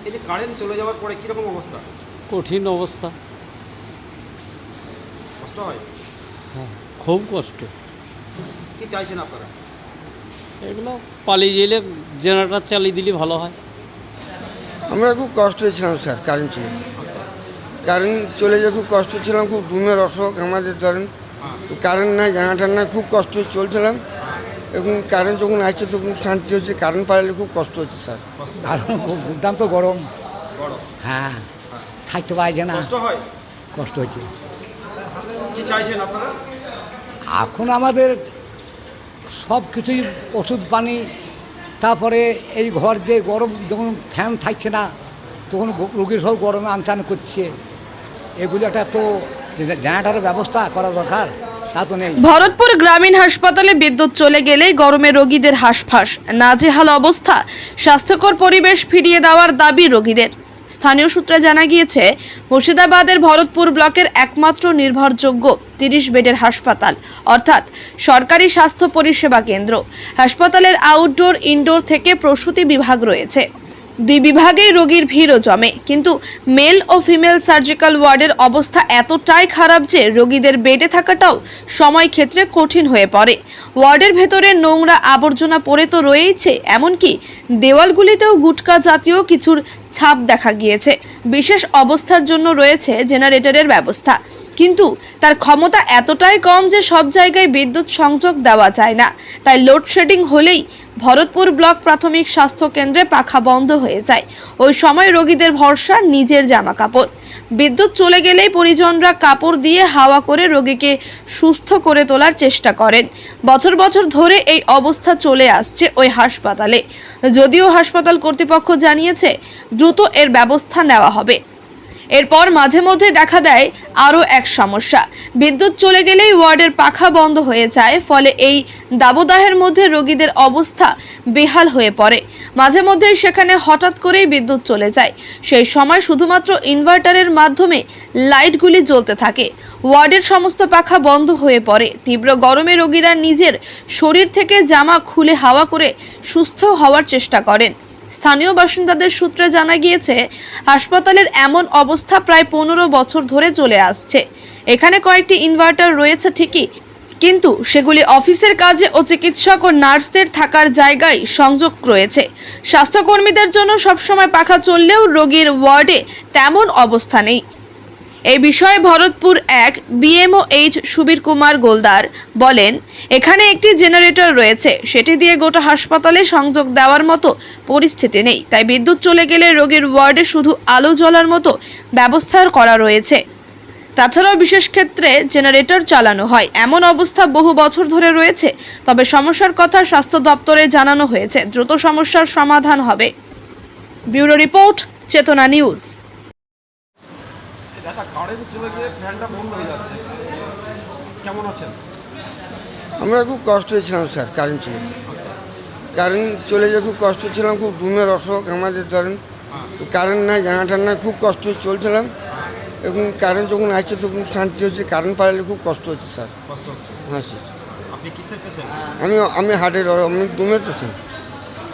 এই যে কারেন্ট চলে যাওয়ার পরে কীরকম অবস্থা? কঠিন অবস্থা। কষ্ট হয়? হ্যাঁ, খুব কষ্ট। কি চাইছেন আপনারা? এগুলো পালিয়ে গেলে জেনারেটর চালিয়ে দিলে ভালো হয়। আমরা খুব কষ্ট হয়েছিলাম স্যার কারেন্ট চলে। আচ্ছা, কারেন্ট চলে যেয়ে খুব কষ্ট ছিলাম, খুব ঘুমের অসুখ আমাদের ধরেন। কারেন্ট নাই, জেনারেটার নাই, খুব কষ্ট চলছিলাম। এখন কারেন্ট যখন আসছে তখন শান্তি হচ্ছে। কারেন্ট পাইলে খুব কষ্ট হচ্ছে স্যার। দারুণ, খুব দুর্দান্ত গরম। বড় হ্যাঁ, থাকতে পারছে না, কষ্ট হয়? কষ্ট হচ্ছে। কি চাইছেন আপনারা? এখন আমাদের সব কিছুই ওষুধ পানি, তারপরে এই ঘর যে গরম, যখন ফ্যান থাকছে না তখন রোগীর সব গরমে আনচান করছে। এগুলো একটা তো জেনারেটারের ব্যবস্থা করা দরকার, তা তো নেই। ভরতপুর গ্রামীণ হাসপাতালে বিদ্যুৎ চলে গেলেই গরমে রোগীদের হাঁসফাঁস, নাজেহাল অবস্থা। স্বাস্থ্যকর পরিবেশ ফিরিয়ে দেওয়ার দাবি রোগীদের। স্থানীয় সূত্রে জানা গিয়েছে, মুর্শিদাবাদের ভরতপুর ব্লকের একমাত্র নির্ভরযোগ্য 30 বেডের হাসপাতাল, অর্থাৎ সরকারি স্বাস্থ্য পরিষেবা কেন্দ্র। হাসপাতালের আউটডোর ইনডোর থেকে প্রসূতি বিভাগ রয়েছে। দুই বিভাগেই রোগীর ভিড়ও জমে, কিন্তু মেল ও ফিমেল সার্জিক্যাল ওয়ার্ডের অবস্থা এতটাই খারাপ যে রোগীদের বেডে থাকাটাও সময় ক্ষেত্রে কঠিন হয়ে পড়ে। ওয়ার্ডের ভেতরে নোংরা আবর্জনা পড়ে তো রয়েছে, এমনকি দেওয়ালগুলিতেও গুটকা জাতীয় কিছুর ছাপ দেখা গিয়েছে। বিশেষ অবস্থার জন্য রয়েছে জেনারেটরের ব্যবস্থা, কিন্তু তার ক্ষমতা এতটাই কম যে সব জায়গায় বিদ্যুৎ সংযোগ দেওয়া যায় না। তাই লোডশেডিং হলেই ভরতপুর ব্লক প্রাথমিক স্বাস্থ্য কেন্দ্রে পাখা বন্ধ হয়ে যায়। ওই সময় রোগীদের ভরসা নিজের জামা কাপড়। বিদ্যুৎ চলে গেলেই পরিজনরা কাপড় দিয়ে হাওয়া করে রোগীকে সুস্থ করে তোলার চেষ্টা করেন। বছর বছর ধরে এই অবস্থা চলে আসছে ওই হাসপাতালে। যদিও হাসপাতাল কর্তৃপক্ষ জানিয়েছে দ্রুত এর ব্যবস্থা নেওয়া হবে। এরপর মাঝে মধ্যে দেখা দেয় আরও এক সমস্যা। বিদ্যুৎ চলে গেলেই ওয়ার্ডের পাখা বন্ধ হয়ে যায়, ফলে এই দাবদাহের মধ্যে রোগীদের অবস্থা বেহাল হয়ে পড়ে। মাঝে মধ্যে সেখানে হঠাৎ করেই বিদ্যুৎ চলে যায়, সেই সময় শুধুমাত্র ইনভার্টারের মাধ্যমে লাইটগুলি জ্বলতে থাকে। ওয়ার্ডের সমস্ত পাখা বন্ধ হয়ে পড়ে। তীব্র গরমে রোগীরা নিজের শরীর থেকে জামা খুলে হাওয়া করে সুস্থ হওয়ার চেষ্টা করেন। স্থানীয় বাসিন্দাদের সূত্রে জানা গিয়েছে, হাসপাতালের এমন অবস্থা প্রায় 15 বছর ধরে চলে আসছে। এখানে কয়েকটি ইনভার্টার রয়েছে ঠিকই, কিন্তু সেগুলি অফিসের কাজে ও চিকিৎসক ও নার্সদের থাকার জায়গায় সংযোগ রয়েছে। স্বাস্থ্যকর্মীদের জন্য সবসময় পাখা চললেও রোগীর ওয়ার্ডে তেমন অবস্থা নেই। এই বিষয়ে ভরতপুর 1 BMOH সুবীর কুমার গোলদার বলেন, এখানে একটি জেনারেটর রয়েছে, সেটি দিয়ে গোটা হাসপাতালে সংযোগ দেওয়ার মতো পরিস্থিতি নেই। তাই বিদ্যুৎ চলে গেলে রোগীর ওয়ার্ডে শুধু আলো জ্বলার মতো ব্যবস্থা করা রয়েছে। তাছাড়াও বিশেষ ক্ষেত্রে জেনারেটর চালানো হয়। এমন অবস্থা বহু বছর ধরে রয়েছে। তবে সমস্যার কথা স্বাস্থ্য দপ্তরে জানানো হয়েছে, দ্রুত সমস্যার সমাধান হবে। ব্যুরো রিপোর্ট, চেতনা নিউজ। দেখা কারেন্ট চলে গিয়ে ফ্যানটা বন্ধ হয়ে যাচ্ছে, কেমন আছেন? আমরা খুব কষ্ট হয়েছিলাম স্যার কারেন্ট চলে। কারেন্ট চলে যেয়ে খুব কষ্ট ছিলাম, খুব ঘুমের অসুখ আমাদের ধরেন। কারেন্ট নাই, জেনারেটার নাই, খুব কষ্ট চলছিলাম। এখন কারেন্ট যখন আসছে তখন শান্তি হচ্ছে। কারেন্ট পাইলে খুব কষ্ট হচ্ছে স্যার। কষ্ট হচ্ছে? হ্যাঁ স্যার। আপনি কিসের পেশেন্ট? আমি হার্টের, আমি দুমের পেশেন্ট।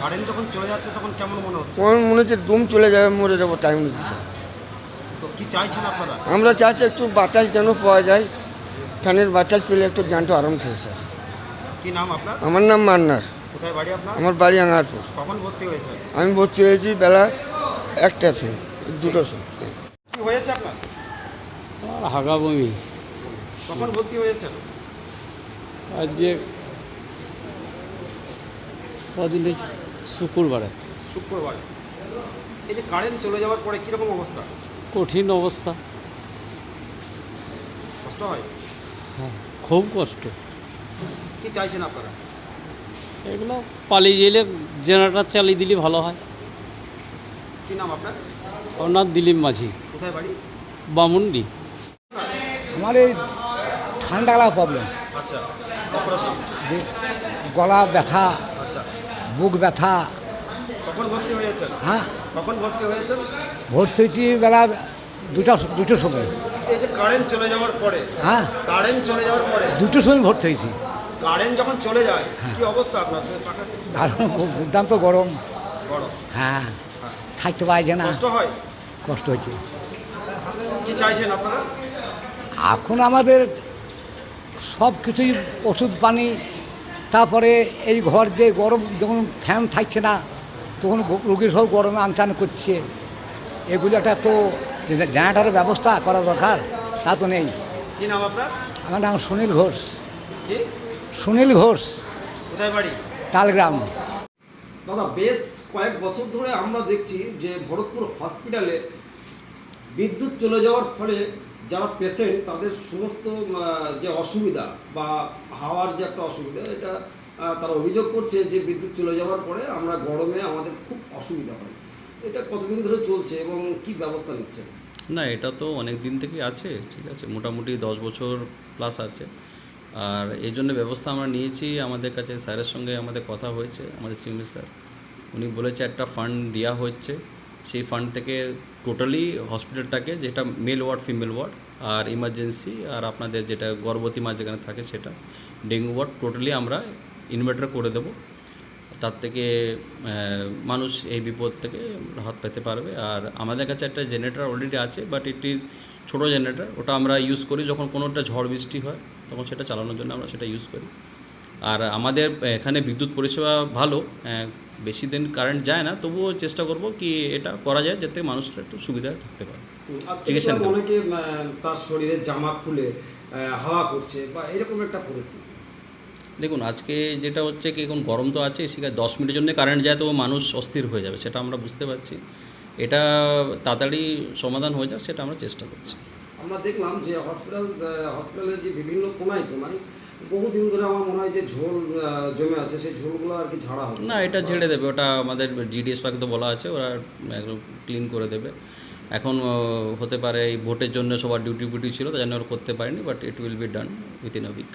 কারেন্ট যখন চলে যাচ্ছে তখন কেমন মনে হচ্ছে? আমার মনে হচ্ছে দুম চলে যাবে, মরে যাবো টাইম হচ্ছে স্যার। তো কি চাইছেন আপনারা? আমরা চাচ্ছি একটু বাতাস যেন পাওয়া যায়, ফ্যানের বাতাস পেলে একটু জানটা আরাম থাকে স্যার। কি নাম আপনার? আমার নাম মান্নার। কোথায় বাড়ি আপনার? আমার বাড়ি আঙ্গারপুর। কখন ভর্তি হয়েছে? আমি ভর্তি হয়েছি বেলা 1টা থেকে 2টোর সময়। কি হয়েছে আপনার? আর হাগা বমি। কখন ভর্তি হয়েছেন? আজকে কদিন হয়েছে, শুক্রবারে। শুক্রবারে। এই যে কারেন্ট চলে যাওয়ার পরে কীরকম অবস্থা? কঠিন অবস্থা। কষ্ট হয়? হ্যাঁ, খুব কষ্ট। কি চাইছেন আপনারা? এগুলো পালিয়ে গেলে জেনারেটর চালিয়ে দিলে ভালো হয়। কি নাম আপনার? ওনার দিলীপ মাঝি, কোথায় বাড়ি? বামুন্ডি। আমার এই ঠান্ডা লাগা প্রবলেম, আচ্ছা, অপারেশন। গলা ব্যথা, আচ্ছা, বুক ব্যথা। কখন ভর্তি হয়েছেন? হ্যাঁ, কখন ভর্তি হয়েছেন? ভর্তি হয়েছি বেলা দুটোর সময়। এই যে কারেন্ট চলে যাওয়ার পরে, হ্যাঁ, কারেন্ট চলে যাওয়ার পরে, দুটোর সময় ভর্তি হয়েছি। কারেন্ট যখন চলে যায় কি অবস্থা আপনার? দারুণ, খুব দুর্দান্ত গরম। বড়। হ্যাঁ, থাকতে পারছে না, কষ্ট হয়? কষ্ট হচ্ছে। কি চাইছেন আপনারা? এখন আমাদের সব কিছুই ওষুধ পানি, তারপরে এই ঘর যে গরম যখন ফ্যান থাকছে না তখন রোগীর সব গরমে আনচান করছে, এগুলো একটা তো জেনারেটারের ব্যবস্থা করা দরকার, তা তো নেই। কি নাম আপনার? আমার নাম সুনীল ঘোষ। কি? সুনীল ঘোষ, কোথায় বাড়ি? তালগ্রাম। দাদা, বেশ কয়েক বছর ধরে আমরা দেখছি যে ভরতপুর হসপিটালে বিদ্যুৎ চলে যাওয়ার ফলে যারা পেশেন্ট তাদের সমস্ত যে অসুবিধা বা হাওয়ার যে একটা অসুবিধা, এটা তারা অভিযোগ করছে যে বিদ্যুৎ চলে যাওয়ার পরে আমরা গরমে আমাদের খুব অসুবিধা হয়। এটা কতদিন ধরে চলছে এবং কি ব্যবস্থা নিচ্ছে? না, এটা তো অনেক দিন থেকেই আছে, ঠিক আছে, মোটামুটি 10 বছর প্লাস আছে। আর এই জন্য ব্যবস্থা আমরা নিয়েছি। আমাদের কাছে স্যারের সঙ্গে আমাদের কথা হয়েছে, আমাদের সিএমএ স্যার, উনি বলেছে একটা ফান্ড দেওয়া হচ্ছে, সেই ফান্ড থেকে টোটালি হসপিটালটাকে, যেটা মেল ওয়ার্ড, ফিমেল ওয়ার্ড আর ইমার্জেন্সি আর আপনাদের যেটা গর্ভবতী মা যেখানে থাকে সেটা ডেঙ্গু ওয়ার্ড, টোটালি আমরা ইনভার্টার করে দেবো। তার থেকে মানুষ এই বিপদ থেকে রাহত পেতে পারবে। আর আমাদের কাছে একটা জেনারেটর অলরেডি আছে, বাট এটি ছোটো জেনারেটর, ওটা আমরা ইউজ করি যখন কোনো একটা ঝড় বৃষ্টি হয় তখন সেটা চালানোর জন্য আমরা সেটা ইউজ করি। আর আমাদের এখানে বিদ্যুৎ পরিষেবা ভালো, বেশি দিন কারেন্ট যায় না, তবুও চেষ্টা করব কি এটা করা যায় যাতে মানুষরা একটু সুবিধায় থাকতে পারে। চিকিৎসা নিতে পারে। অনেকে তার শরীরে জামা খুলে হাওয়া করছে বা এরকম একটা পরিস্থিতি। দেখুন, আজকে যেটা হচ্ছে কি, এখন গরম তো আছে, সেখানে 10 মিনিটের জন্য কারেন্ট যায় তো মানুষ অস্থির হয়ে যাবে, সেটা আমরা বুঝতে পারছি। এটা তাড়াতাড়ি সমাধান হয়ে যাক সেটা আমরা চেষ্টা করছি। আমরা দেখলাম যে হসপিটালের যে বিভিন্ন কোনায় বহুদিন ধরে আমার মনে হয় যে ঝোল জমে আছে, সেই ঝোলগুলো আর কি ঝাড়া হচ্ছে না, এটা ঝেড়ে দেবে, ওটা আমাদের জিডিএস পাকে তো বলা আছে, ওরা একদম ক্লিন করে দেবে। এখন হতে পারে এই ভোটের জন্য সবার ডিউটি ছিল, তাই জন্য ওরা করতে পারেনি, but it will be done within a week.